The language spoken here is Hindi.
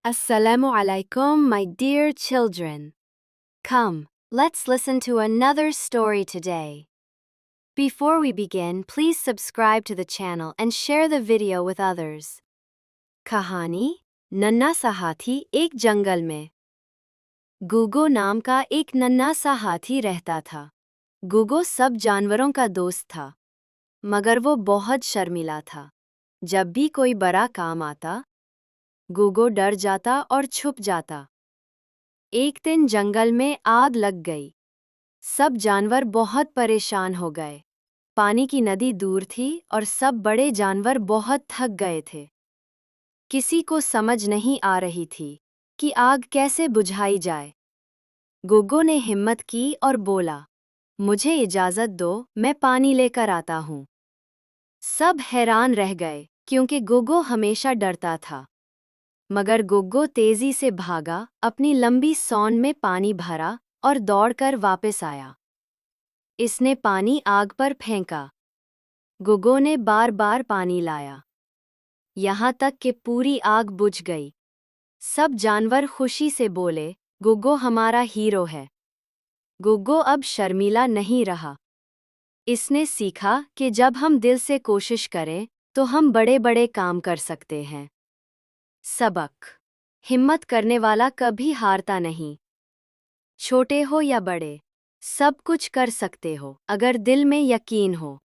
Assalamu alaikum, my dear children. Come, let's listen to another story today. Before we begin, please subscribe to the channel and share the video with others. कहानी नन्हा सा हाथी एक जंगल में। गुगो नाम का एक नन्हा सा हाथी रहता था। गुगो सब जानवरों का दोस्त था, मगर वो बहुत शर्मीला था। जब भी कोई बड़ा काम आता, गुगो डर जाता और छुप जाता। एक दिन जंगल में आग लग गई। सब जानवर बहुत परेशान हो गए। पानी की नदी दूर थी और सब बड़े जानवर बहुत थक गए थे। किसी को समझ नहीं आ रही थी कि आग कैसे बुझाई जाए। गुग्गो ने हिम्मत की और बोला, मुझे इजाज़त दो, मैं पानी लेकर आता हूँ। सब हैरान रह गए क्योंकि गुग्गो हमेशा डरता था। मगर गुग्गो तेजी से भागा, अपनी लंबी सौंड में पानी भरा और दौड़कर वापस आया। इसने पानी आग पर फेंका। गुग्गो ने बार बार पानी लाया, यहाँ तक कि पूरी आग बुझ गई। सब जानवर खुशी से बोले, गुग्गो हमारा हीरो है। गुग्गो अब शर्मीला नहीं रहा। इसने सीखा कि जब हम दिल से कोशिश करें तो हम बड़े बड़े काम कर सकते हैं। सबक: हिम्मत करने वाला कभी हारता नहीं। छोटे हो या बड़े, सब कुछ कर सकते हो अगर दिल में यकीन हो।